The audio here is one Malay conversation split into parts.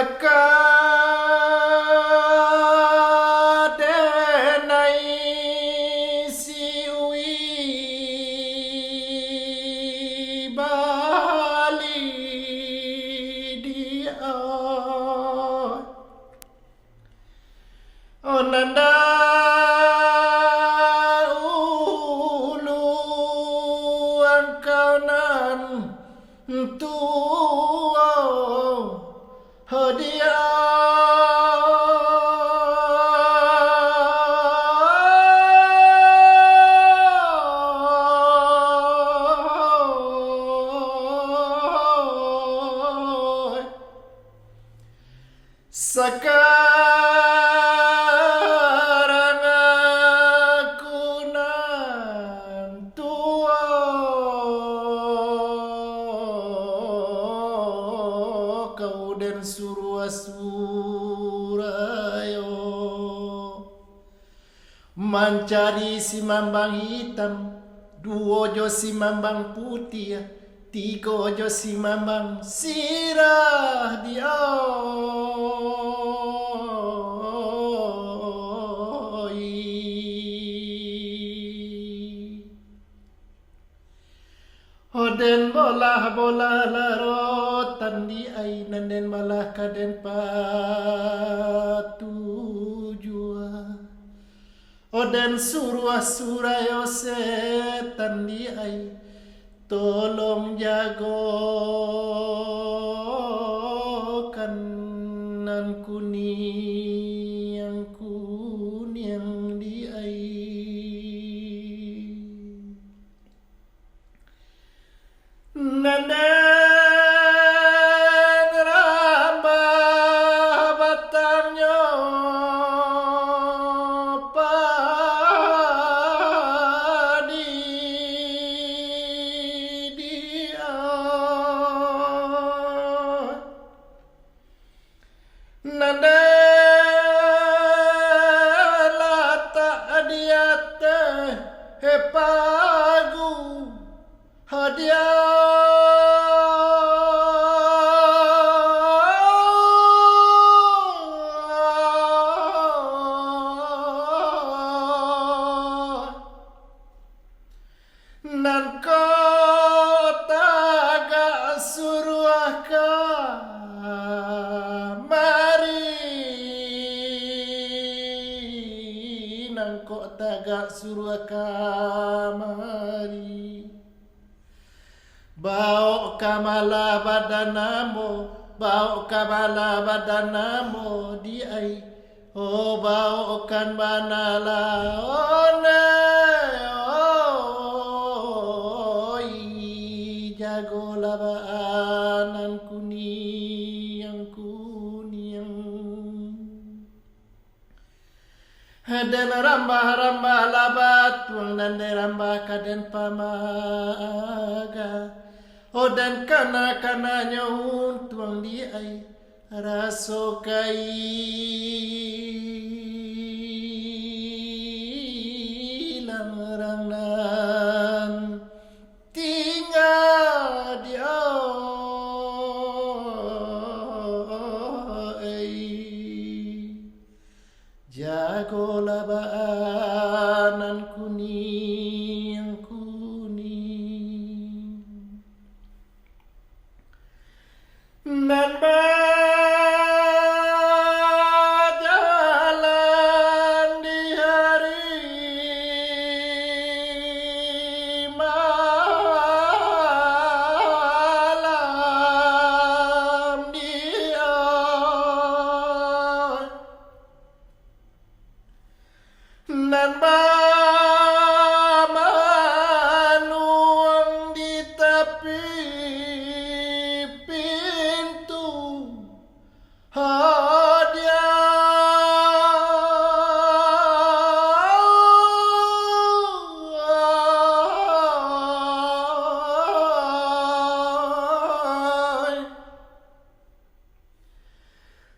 Sakadenai siwi bali dia onanda ulu angkaunan tua hadiah sekarang aku nan tua kau dan suruh surayo mencari si mambang hitam, dua jo si mambang putih, tiga jo si mambang sirah dia. Oden bolah larotan di ainan den malah kaden patujua. Oden surah surayo setan di ai tolong jagokan nan kuning di ai. Nanden rambah batangnya padi dia. Nanden latak dia teh pagu hadiah. Nan kota gak suruh kamari, nan kota gak suruh kamari. Bau kamala badanamo di ai. Oh bau kan manala one. Jago labaanan kuning. Dan rambah labat tuang dan rambah kaden pamaga. Oh dan kana tuang di ai rasokai langrangnan tinggal dia. Jago labaanan kuning. Nan berjalan di hari malam dia. Nan manuang di tepi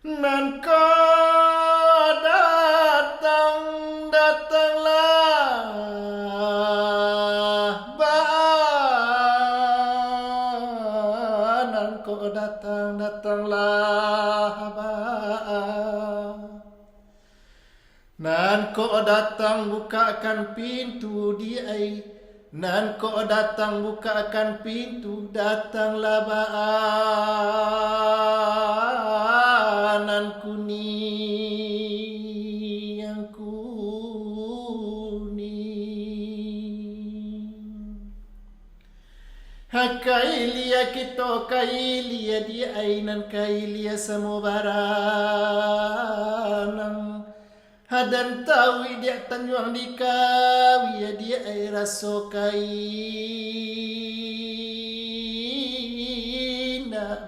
nan kau datanglah ba nan kau datanglah lah ba. Nan kau datang bukakan pintu di ai. Nan kau datang bukakan pintu, datanglah baanan kuning yang kuning. Kailia kita kailia di ai nan kailia samubaranang. Hadan tahu dia tanjuang di kawi dia ai raso kaina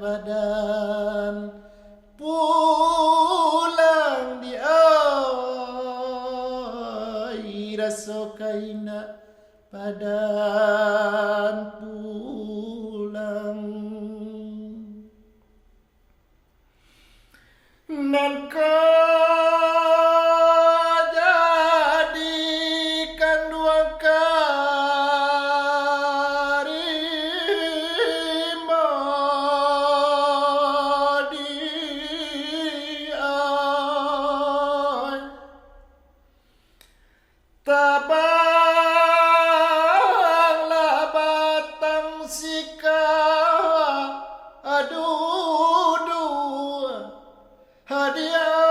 badan pulang di ai raso kaina badan pulang. Nan tabanglah batang sika aduh hadiah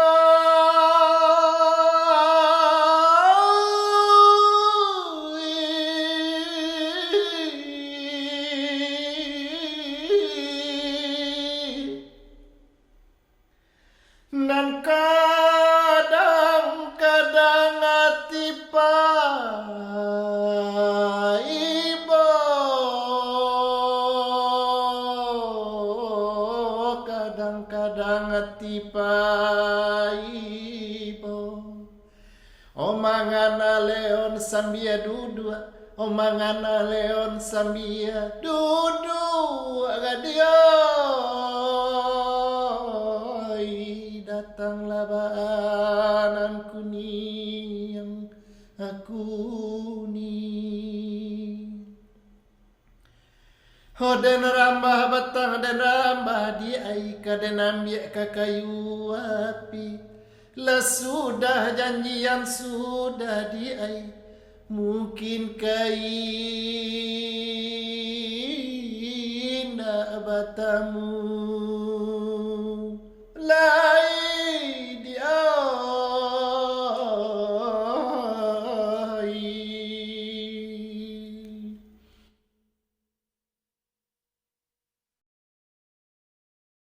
nan kadang-kadang hati ibo, kadang-kadang hati ibo. Omangana leon sambia dudua, omangana leon sambia dudua gadioi. Datanglah baanan kuning yang kuning. Hoden rambah batang dan rambah di ai kaden ambil ke kayu api. Lah sudah janjian sudah di ai mungkin kaina batamu.